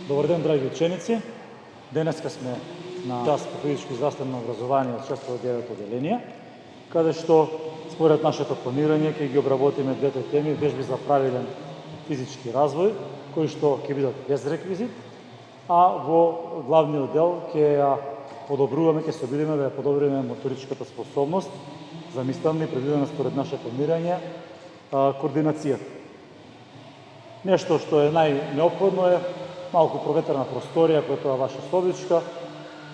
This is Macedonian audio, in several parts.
Добар ден, драги ученици! Денеска сме на час по физичко и здравствено образование од 6-9 одделение, каде што според нашето планирање ќе ги обработиме двете теми: вежби за правилен физички развој, кои што ќе бидат без реквизит, а во главниот дел ќе ја подобруваме, ќе се обидиме да ја подобриме моторичката способност, замислена и предвидена според наше планирање, координацијата. Нешто што е најнеопходно е малку проветрена просторија, која е ваша собичка,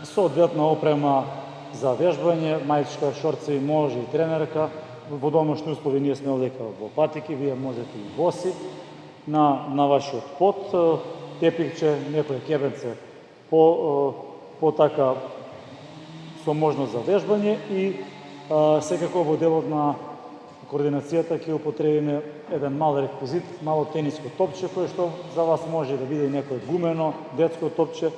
соодветна опрема за вежбање, мајчка, шорци, може и тренерка. Во домашни услови ние сме овдека во патики, вие можете и боси. На вашиот под, тепикче, некој кебенце по така со можност за вежбање и секако во делот на координацијата ќе употребиме еден мал реквизит, мало тениско топче, кое што за вас може да биде и некој гумено, детско топче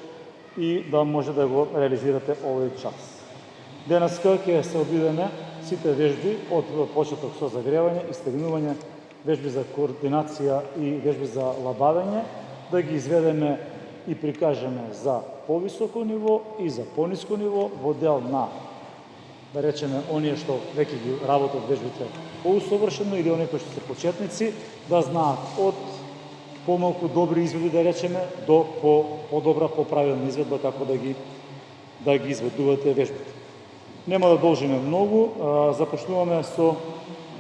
и да може да го реализирате овој час. Денеска ќе се обидеме сите вежби од почеток со загревање и стегнување, вежби за координација и вежби за лабавење, да ги изведеме и прикажеме за повисоко ниво и за пониско ниво во дел на, да речеме, оние што веќе ги работат вежбите поусовршено или оние кои што се почетници, да знаат од помалку добри изведи, да речеме, до подобра, поправилна изведба како да ги изведувате вежбите. Нема да должиме многу, започнуваме со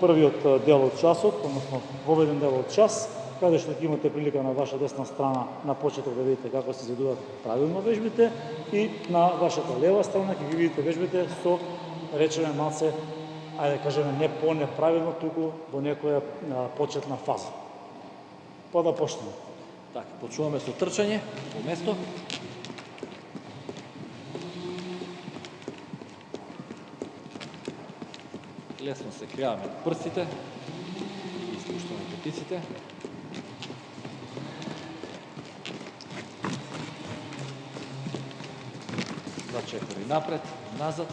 првиот дел од часот, односно воведен дел од час, каде што ќе имате прилика на ваша десна страна на почеток да видите како се изведуваат правилно вежбите и на вашата лева страна ќе ги видите вежбите со, речеме, малце, ајде да кажеме, не по-неправилно, туку во некоја почетна фаза. Па да почнеме. Така, почнуваме со трчање во место. Лесно се кријаваме прстите и спуштаме петиците. Два чекори напред, назад.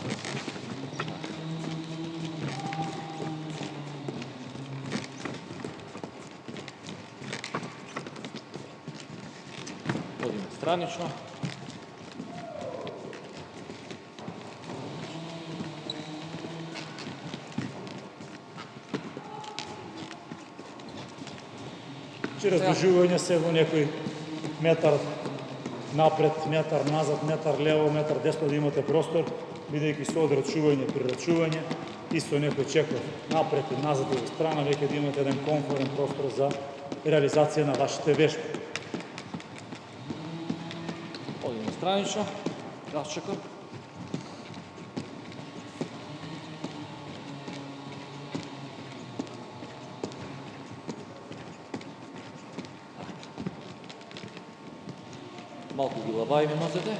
Одиме странично. Чрез доживување се во некој метар напред, метар назад, метар лево, метар десно, да имате простор, бидејќи со одрачување, прирачување и со некој чекор напред и назад и во страна, веќе да имате еден комфорен простор за реализација на вашите вежби. Одиме странично, расчекор. Малку ги лабаиме нозете.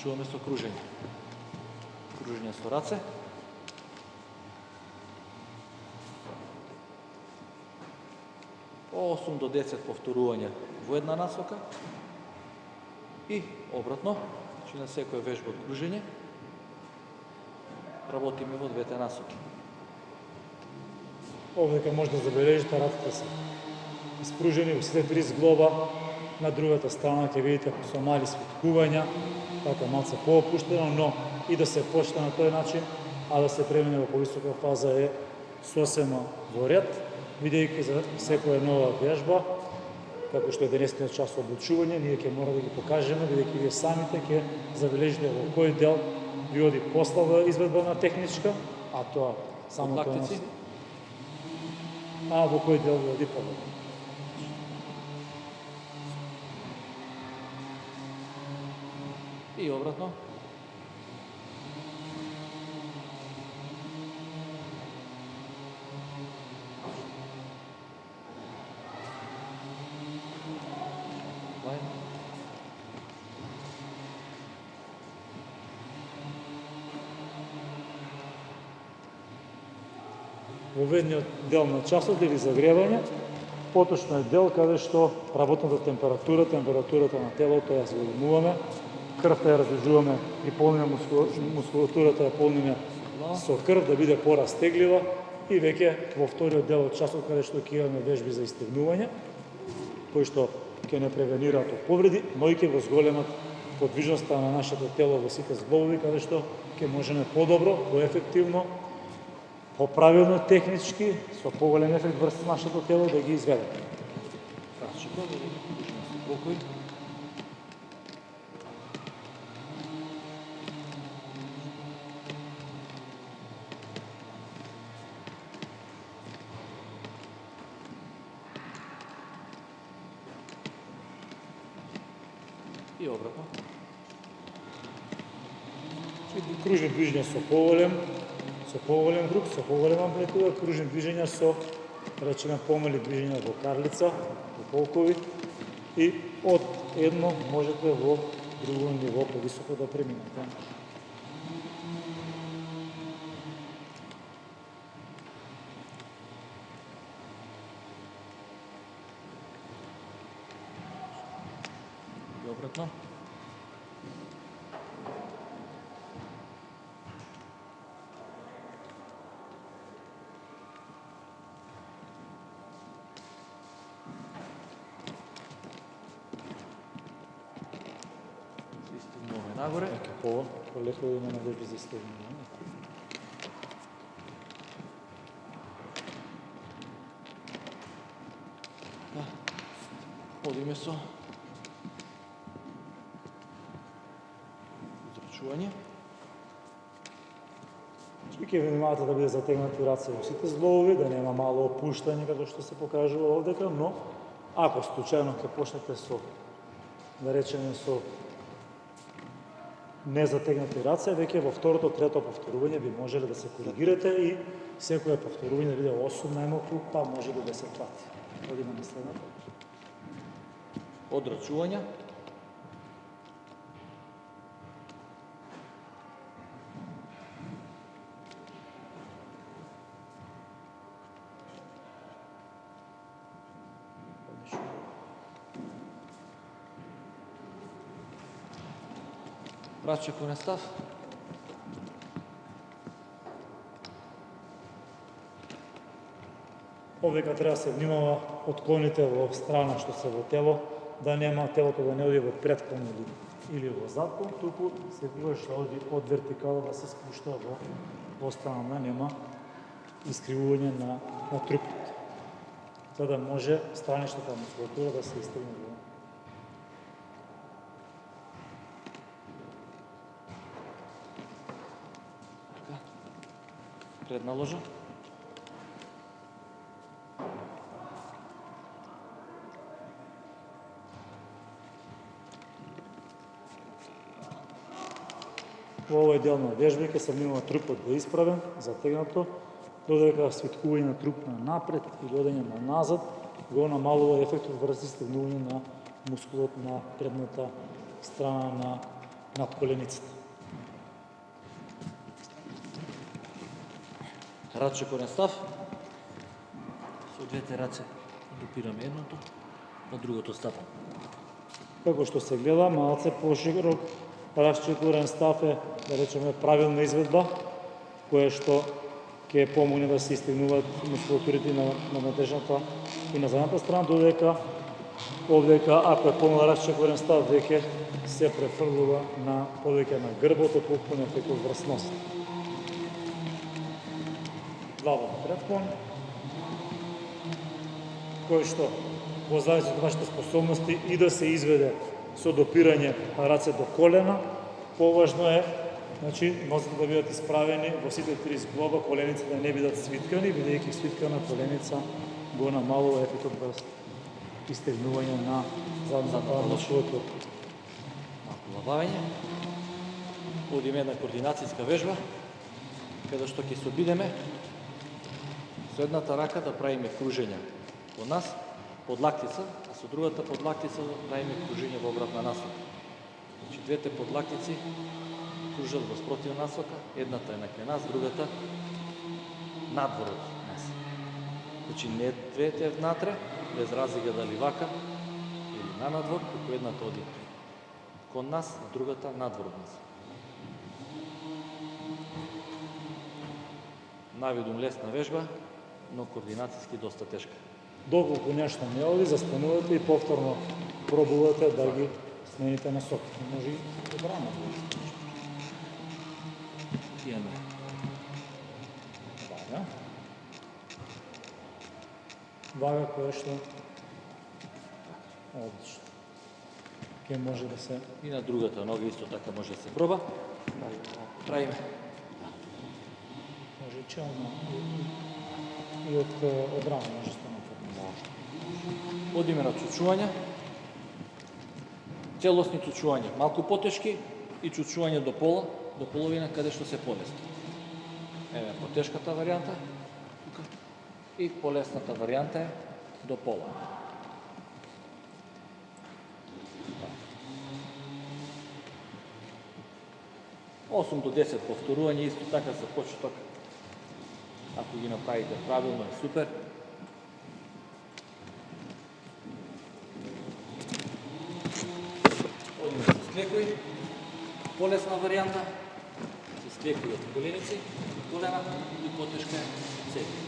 Чуваме со кружење. Кружење со раце. По 8 до 10 повторувања во една насока и обратно, значи на секоја вежба од кружење работиме во двете насоки. Овдека може да забележите рацете се испружени во сите три зглоба. На другата страна ќе видите со мали свиткувања, така малце поопуштено, но и да се почне на тој начин, а да се премине во повисока фаза е сосема во ред, бидејќи за секоја нова вежба, како што е денесниот час обучување, ние ќе мора да ги покажеме, бидејќи вие самите ќе забележите во кој дел ви оди послаба изведба на техничка, а тоа само тоа лактици, а во кој дел ви оди подобро. и обратно. Во ведниот дел на часот или загревање, поточно е дел каде што работната температурата на телото ја зголемуваме, крвта ја раздвижуваме и полниме мускулатурата ја полниме со крв да биде порастеглива и веќе во вториот дел од часот каде што ќе имаме вежби за истегнување, кои што ќе не превенираат од повреди, но и ќе го зголемат подвижноста на нашето тело во сите зглобови, каде што ќе можеме подобро, поефективно, поправилно технички, со поголем ефект врз нашето тело да ги изведеме. Крачко, да ги кружиме со покој. И обратно. Кружни движења со поголем круг, со поголема амплитуда, кружни движења со, речеме, помали движења во карлица, во полкови и од едно можете во друго ниво повисоко да преминете. И обратно. Стигнуваме нагоре. Полеко да има вежби за стегнување. Одиме со израчување. Ќе внимавате да биде затегнати раце во сите зглобови, да нема мало опуштање како што се покажува овдека, но ако случајно ќе почнете со, да речеме, со незатегнати раце, веќе во второто, трето повторување би можеле да се коригирате и секое повторување да биде 8 најмалку, па може до 10 пати. Одиме на следното. Одрачување. Раче конен став. Овдека треба да се внимава отклоните во страна што се во тело, да нема телото да не оди во предклон или во задклон, туку секогаш да оди од вертикала да се спушта во страна, да нема искривување на трупот, за да може страничната мускулатура да се истегне во. Предна ложа. Во овој дел на вежби ќе се внимава трупот да е исправен, затегнато, додека свиткување на труп на напред или одење на назад го намалува ефектот врз истегнување на мускулот на предната страна на коленицата. Раче корен став. Со двете раце допираме едното, на другото стапам. Како што се гледа, малце поширок расчекурен став е, да речеме, правилна изведба, која што ќе помогне да се истегнуваат мускулатурите на надежната и на задната страна, додека овдека, ако е помал расчекурен став, веќе се префрлува на повеќе на грбот, отколку на ефектот врз носот. Глава предклон, кој што во зависност од вашите способности и да се изведе со допирање раце до колена, поважно е, значи, нозете да бидат исправени во сите три зглоба, колениците да не бидат свиткани, бидејќи свиткана коленица го намалува ефектот врз истегнување на задната мускулатура. Малку забавење. Одиме една координацијска вежба, каде што ќе се обидеме со едната рака да правиме кружења во нас, под лактица, а со другата под лактица да правиме кружење во обратна насока. Значи, двете подлактици кружат во спротивна насока, едната е накрај нас, другата надвор од нас. Значи, не двете внатре, без разлика дали вака или на надвор, туку едната оди кон нас, а другата надвор од нас. Навидум лесна вежба, но координацијски доста тешка. доколку нешто не оди, застанувате и повторно пробувате да ги смените насоки. Може и обрано да ги Имаме вага. Вага која што одлично. Ке може да се и на другата нога исто така може да се проба. Правиме може и челно и од рано може да направи. Одиме на чучување. Целосни чучувања, малку потешки и чучување до пола, до половина, каде што се полесно. Еве потешката варијанта тука и полесната варијанта е до пола. Осум до 10 повторувања, исто така за почеток. Ако ги направите правилно е супер. Одиме со склекој, полесна варијанта, со склекој од коленици, колена и потешка цели.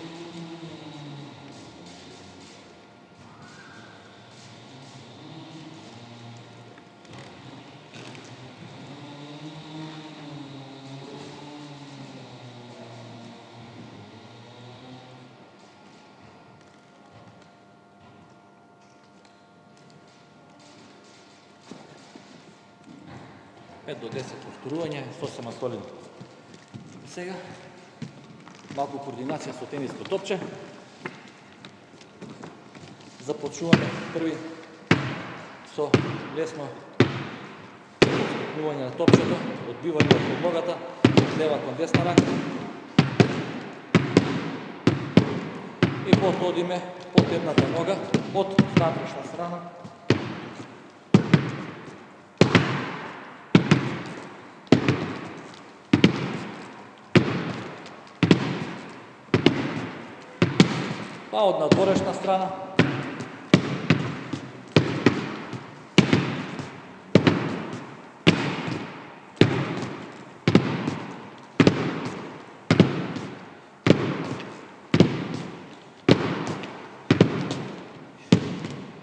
До 10 повторувања, сосема солидно. Сега, малку координација со тениско топче. Започнуваме први со лесно стукнување на топчето, одбивање од ногата, од лева кон десна рака. И потоа одиме под едната нога, од внатрешна страна. Па од надворешна страна.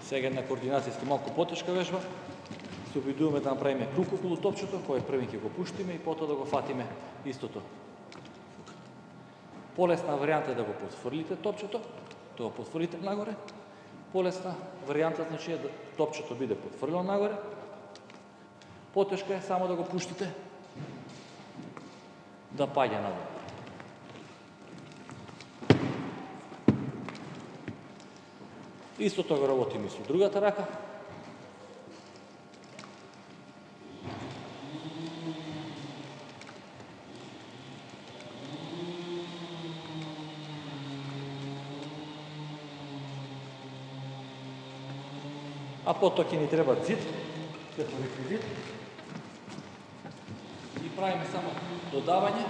Сега една координацијски малку потешка вежба. Се обидуваме да направиме круг околу топчето, кој првин ќе го пуштиме и потоа да го фатиме истото. Полесна варијанта е да го потфрлите топчето, да го потфрлите нагоре. Полесна варијанта значи е да топчето биде потфрлено нагоре. Потешка е само да го пуштите да паѓа нагоре. Истото го работиме со другата рака. А потоа ќе ни треба зид, како реквизит. И правиме само додавање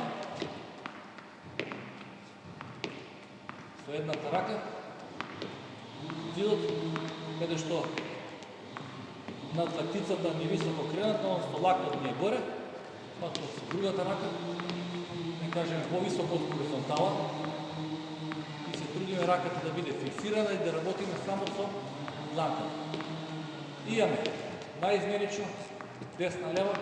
со едната рака. Зидот, каде што над лактицата ни високо кренатна, односно лактот ни е горе, потоа со другата рака, не кажеме повисоко од хоризонтала, и се трудиме раката да биде фиксирана и да работиме само со дланката. Имаме наизменично, десна лева,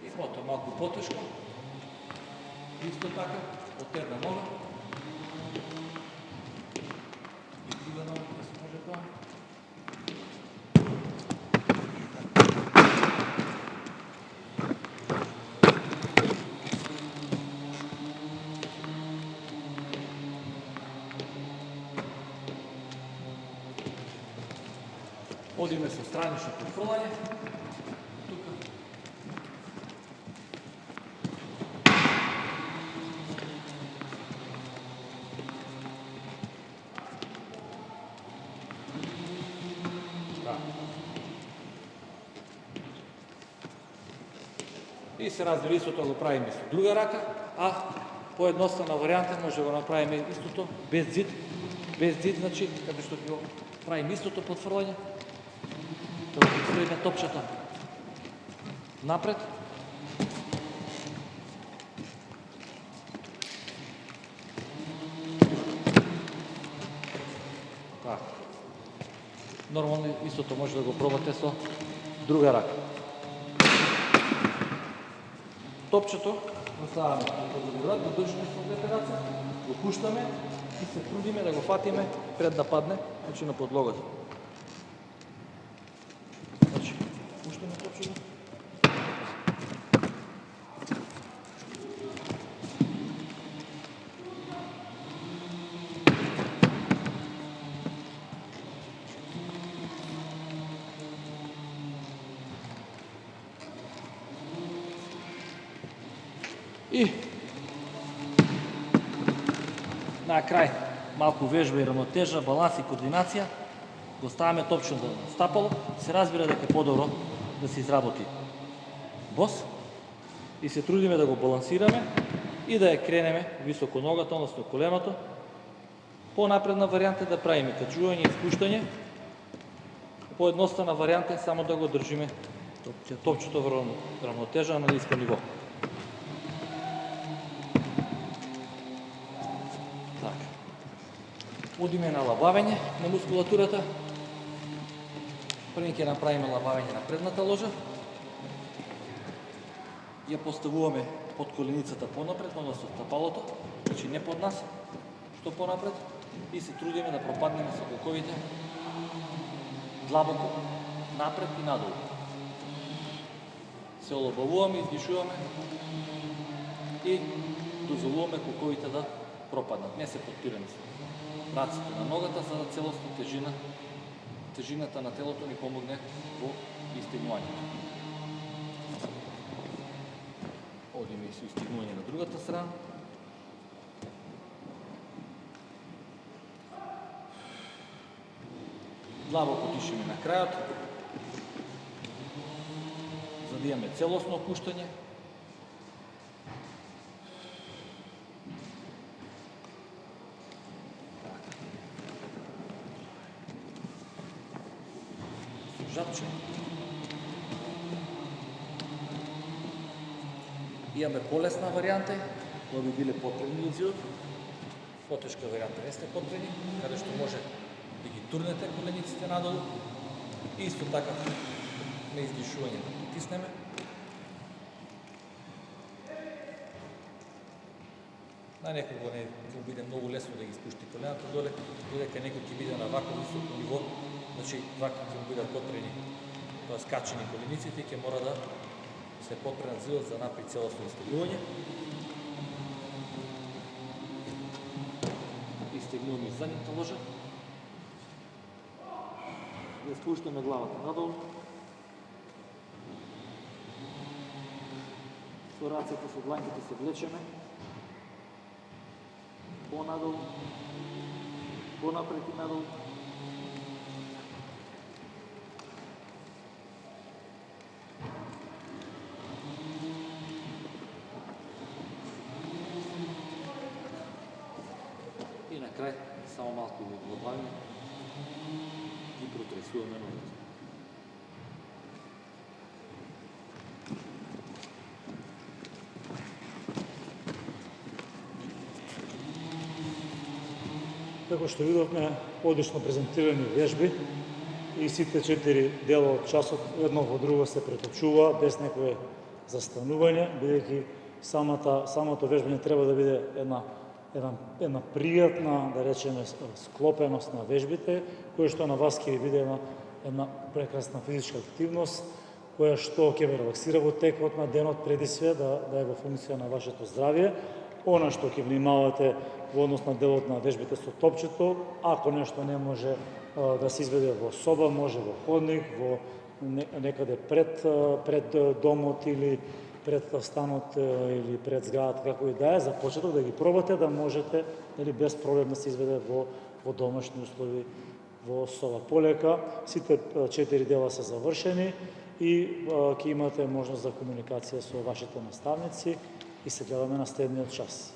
и потоа малку потешко, исто така, од една нога, и друга нога, да се може тоа. Одиме со странично потфрлање. Тука. И се разбира, истото го правиме со друга рака, а поедноставна варијанта може да го направиме истото без зид. Без зид значи каде што го правиме истото потфрлање. Да го фиксириме топчето. напред. Така. Нормално истото може да го пробате со друга рака. Топчето го ставаме да држиме со двете раце, го пуштаме и се трудиме да го фатиме пред да падне, значи на подлогата. Значи, пуштаме топчето. И на крај малку вежба и равнотежа, баланс и координација, го ставаме топчето на стапало, се разбира дека е подобро да се изработи бос и се трудиме да го балансираме и да ја кренеме високо ногата, односно коленото. Понапредна варијанта е да правиме качување и спуштање. Поедноставна варијанта е само да го држиме топчето во равнотежа на ниско ниво. Одиме на лабавење на мускулатурата. Први ќе направиме лабавење на предната ложа. Ја поставуваме под коленицата понапред, односно стапалото, значи не под нас, што понапред, и се трудиме да пропаднеме со боковите длабоко напред и надолу. Се олабавуваме, издишуваме и дозволуваме коковите да пропаднат. Не се подпираме се раците на ногата, за да целосно тежината на телото ни помогне во истегнувањето. Одиме и со истегнување на другата страна. Длабоко дишеме на крајот, за да имаме целосно опуштање. Жапче. Имаме полесна варијанта, која би биле потребни изидот. Потешка варијанта не сте потребни, каде што може да ги турнете колениците надолу. И исто така на издишување да потиснеме. На некого не ќе биде многу лесно да ги спушти колената доле, додека некој ќе биде на вако високо ниво, значи вака ќе бидат потребни, тоа скачени колениците и ќе мора да се подпренат зидот за напри целосно истегнување. Истегнуваме задната ложа. Да спуштаме главата надолу. Со рацете, со дланките се влечеме. Понадолу, понапред и надолу. И на крај, само малку го добавиме и протресуваме ногата. Како што видовме, одлично презентирани вежби и сите 4 дела од часот едно во друго се преточува без некое застанување, бидејќи самото вежбање треба да биде една пријатна, да речеме, склопеност на вежбите, која што на вас ќе ви биде една прекрасна физичка активност, која што ќе ве релаксира во текот на денот преди све, да е во функција на вашето здравје. Она што ќе внимавате во однос на делот на вежбите со топчето, ако нешто не може да се изведе во соба, може во ходник, во некаде пред домот или пред станот или пред зградата, како и да е, за почеток да ги пробате, да можете без проблем да се изведе во домашни услови во соба. Полека сите 4 дела се завршени и ќе имате можност за комуникација со вашите наставници и се гледаме на следниот час.